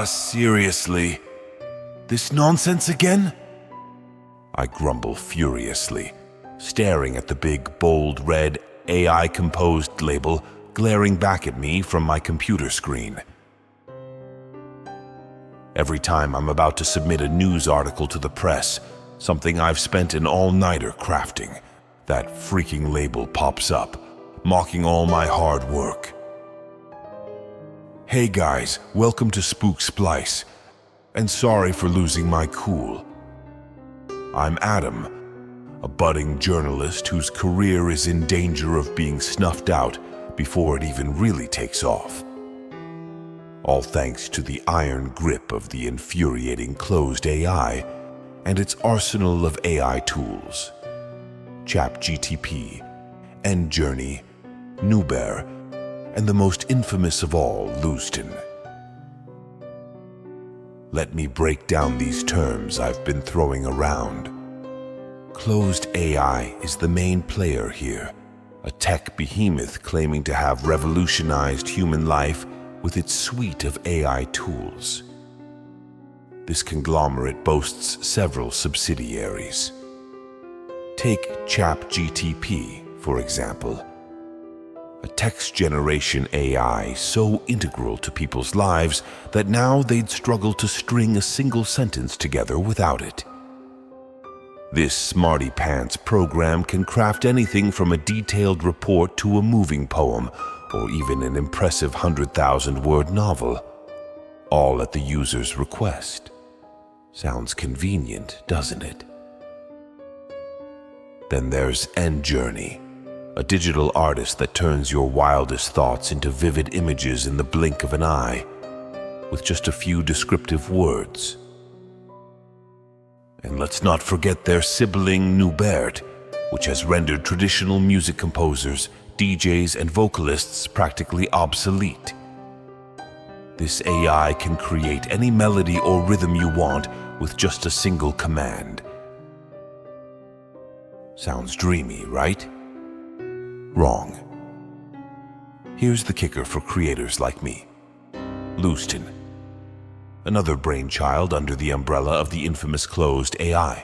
Seriously? This nonsense again? I grumble furiously, staring at the big, bold, red AI Composed label glaring back at me from my computer screen. Every time I'm about to submit a news article to the press, something I've spent an all-nighter crafting, that freaking label pops up, mocking all my hard work. Hey guys, welcome to Spook Splice, and sorry for losing my cool. I'm Adam, a budding journalist whose career is in danger of being snuffed out before it even really takes off. All thanks to the iron grip of the infuriating closed AI and its arsenal of AI tools. ChatGTP, EndJourney, Nuber, and the most infamous of all, Loseton. Let me break down these terms I've been throwing around. Closed AI is the main player here, a tech behemoth claiming to have revolutionized human life with its suite of AI tools. This conglomerate boasts several subsidiaries. Take ChatGTP, for example, a text generation AI so integral to people's lives that now they'd struggle to string a single sentence together without it. This smarty-pants program can craft anything from a detailed report to a moving poem, or even an impressive 100,000-word novel, all at the user's request. Sounds convenient, doesn't it? Then there's EndJourney, a digital artist that turns your wildest thoughts into vivid images in the blink of an eye, with just a few descriptive words. And let's not forget their sibling Nuber, which has rendered traditional music composers, DJs, and vocalists practically obsolete. This AI can create any melody or rhythm you want with just a single command. Sounds dreamy, right? Wrong. Here's the kicker for creators like me. Loseton, another brainchild under the umbrella of the infamous closed AI.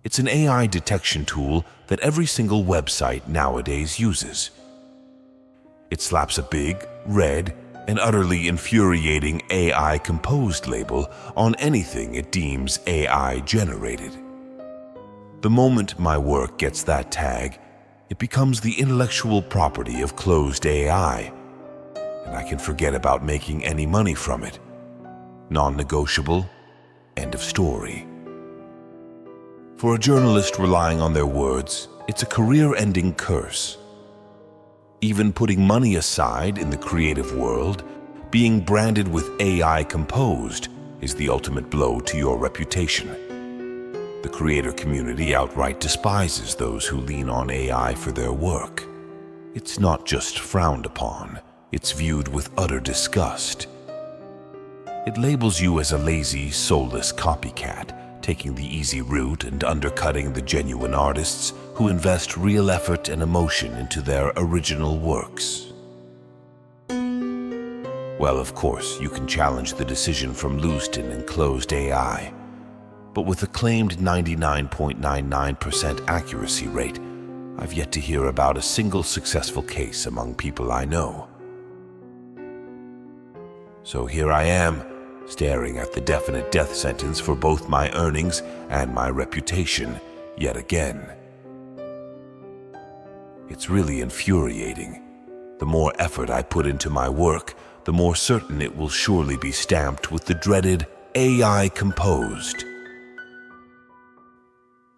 It's an AI detection tool that every single website nowadays uses. It slaps a big, red, and utterly infuriating AI Composed label on anything it deems AI generated. The moment my work gets that tag, it becomes the intellectual property of closed AI, and I can forget about making any money from it. Non-negotiable, end of story. For a journalist relying on their words, it's a career-ending curse. Even putting money aside in the creative world, being branded with AI Composed is the ultimate blow to your reputation. The creator community outright despises those who lean on AI for their work. It's not just frowned upon, it's viewed with utter disgust. It labels you as a lazy, soulless copycat, taking the easy route and undercutting the genuine artists who invest real effort and emotion into their original works. Well, of course, you can challenge the decision from Loseton and closed AI. But with a claimed 99.99% accuracy rate, I've yet to hear about a single successful case among people I know. So here I am, staring at the definite death sentence for both my earnings and my reputation, yet again. It's really infuriating. The more effort I put into my work, the more certain it will surely be stamped with the dreaded AI Composed.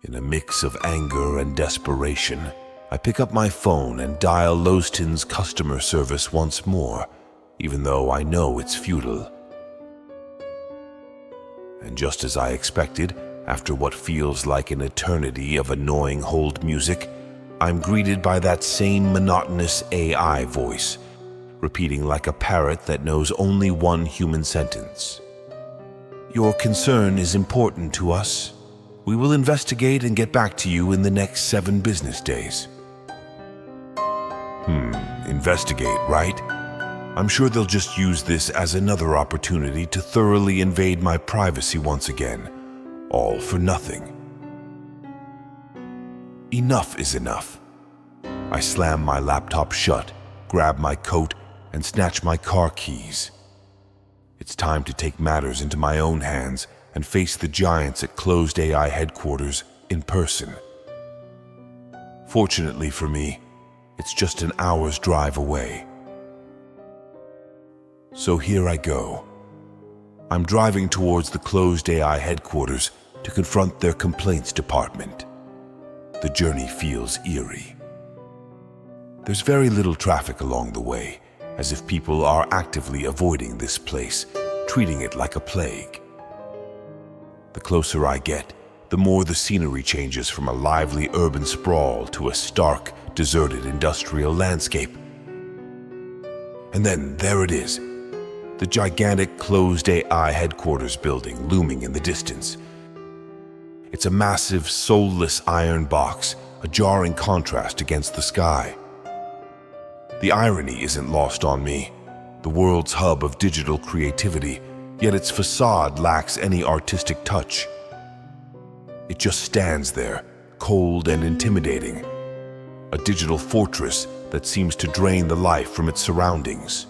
In a mix of anger and desperation, I pick up my phone and dial Loseton's customer service once more, even though I know it's futile. And just as I expected, after what feels like an eternity of annoying hold music, I'm greeted by that same monotonous AI voice, repeating like a parrot that knows only one human sentence. Your concern is important to us. We will investigate and get back to you in the next 7 business days. Investigate, right? I'm sure they'll just use this as another opportunity to thoroughly invade my privacy once again, all for nothing. Enough is enough. I slam my laptop shut, grab my coat, and snatch my car keys. It's time to take matters into my own hands and face the giants at ClosedAI headquarters in person. Fortunately for me, it's just an hour's drive away. So here I go. I'm driving towards the ClosedAI headquarters to confront their complaints department. The journey feels eerie. There's very little traffic along the way, as if people are actively avoiding this place, treating it like a plague. The closer I get, the more the scenery changes from a lively urban sprawl to a stark, deserted industrial landscape. And then there it is, the gigantic ClosedAI headquarters building looming in the distance. It's a massive, soulless iron box, a jarring contrast against the sky. The irony isn't lost on me. The world's hub of digital creativity, yet its facade lacks any artistic touch. It just stands there, cold and intimidating, a digital fortress that seems to drain the life from its surroundings.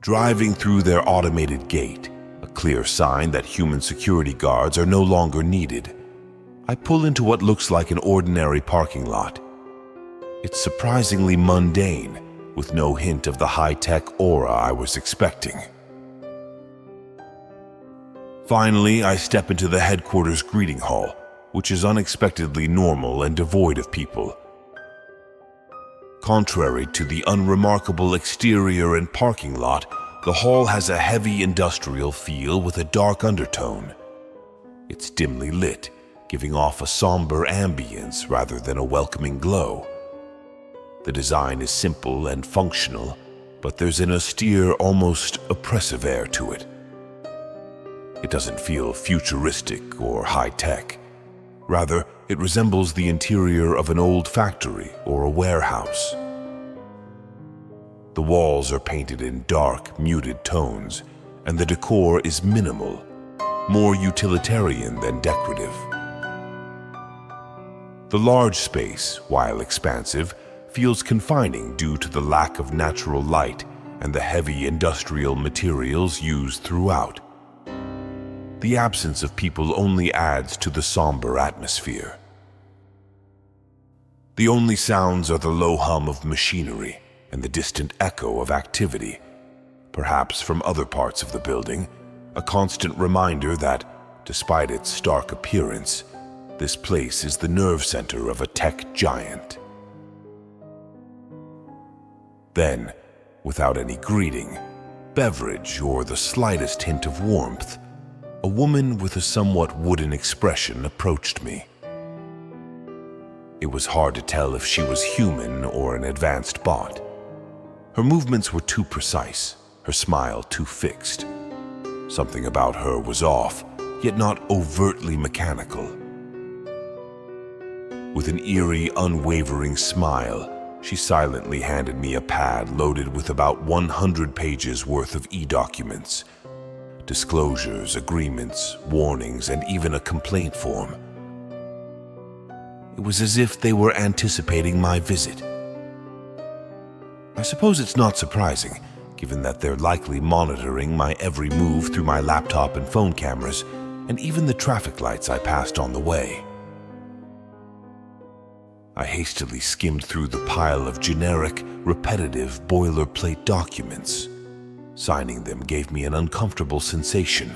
Driving through their automated gate, a clear sign that human security guards are no longer needed, I pull into what looks like an ordinary parking lot. It's surprisingly mundane, with no hint of the high-tech aura I was expecting. Finally, I step into the headquarters greeting hall, which is unexpectedly normal and devoid of people. Contrary to the unremarkable exterior and parking lot, the hall has a heavy industrial feel with a dark undertone. It's dimly lit, giving off a somber ambience rather than a welcoming glow. The design is simple and functional, but there's an austere, almost oppressive air to it. It doesn't feel futuristic or high-tech. Rather, it resembles the interior of an old factory or a warehouse. The walls are painted in dark, muted tones, and the decor is minimal, more utilitarian than decorative. The large space, while expansive, feels confining due to the lack of natural light and the heavy industrial materials used throughout. The absence of people only adds to the somber atmosphere. The only sounds are the low hum of machinery and the distant echo of activity, perhaps from other parts of the building, a constant reminder that, despite its stark appearance, this place is the nerve center of a tech giant. Then, without any greeting, beverage, or the slightest hint of warmth, a woman with a somewhat wooden expression approached me. It was hard to tell if she was human or an advanced bot. Her movements were too precise, her smile too fixed. Something about her was off, yet not overtly mechanical. With an eerie, unwavering smile, she silently handed me a pad loaded with about 100 pages worth of e-documents. Disclosures, agreements, warnings, and even a complaint form. It was as if they were anticipating my visit. I suppose it's not surprising, given that they're likely monitoring my every move through my laptop and phone cameras, and even the traffic lights I passed on the way. I hastily skimmed through the pile of generic, repetitive boilerplate documents. Signing them gave me an uncomfortable sensation,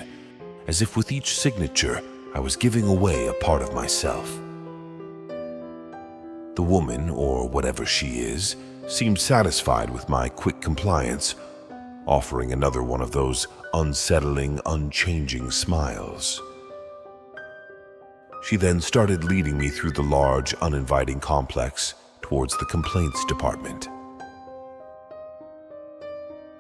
as if with each signature I was giving away a part of myself. The woman, or whatever she is, seemed satisfied with my quick compliance, offering another one of those unsettling, unchanging smiles. She then started leading me through the large, uninviting complex towards the complaints department.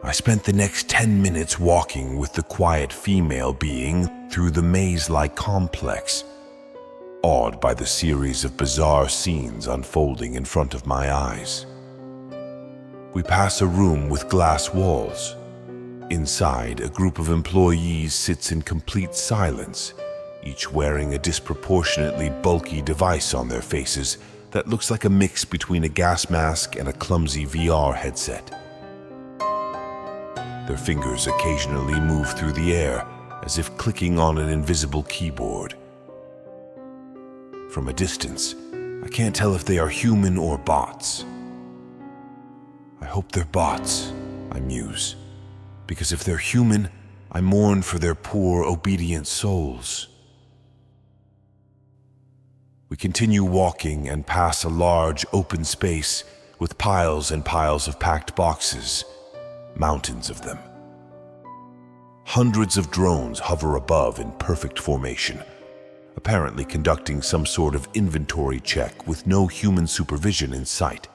I spent the next 10 minutes walking with the quiet female being through the maze-like complex, awed by the series of bizarre scenes unfolding in front of my eyes. We pass a room with glass walls. Inside, a group of employees sits in complete silence, each wearing a disproportionately bulky device on their faces that looks like a mix between a gas mask and a clumsy VR headset. Their fingers occasionally move through the air, as if clicking on an invisible keyboard. From a distance, I can't tell if they are human or bots. I hope they're bots, I muse, because if they're human, I mourn for their poor, obedient souls. We continue walking and pass a large, open space with piles and piles of packed boxes, mountains of them. Hundreds of drones hover above in perfect formation, apparently conducting some sort of inventory check with no human supervision in sight.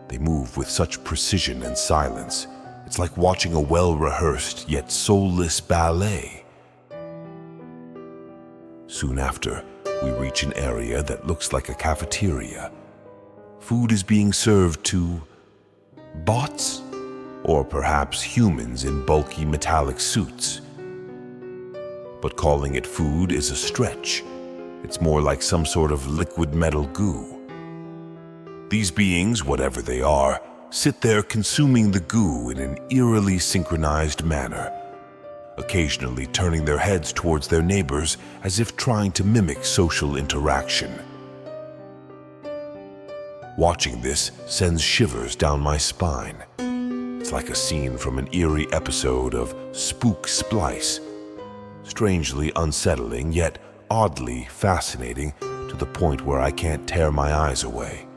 They move with such precision and silence. It's like watching a well-rehearsed yet soulless ballet. Soon after, we reach an area that looks like a cafeteria. Food is being served to bots? Or perhaps humans in bulky metallic suits. But calling it food is a stretch. It's more like some sort of liquid metal goo. These beings, whatever they are, sit there consuming the goo in an eerily synchronized manner, occasionally turning their heads towards their neighbors as if trying to mimic social interaction. Watching this sends shivers down my spine. It's like a scene from an eerie episode of Spook Splice. Strangely unsettling, yet oddly fascinating to the point where I can't tear my eyes away.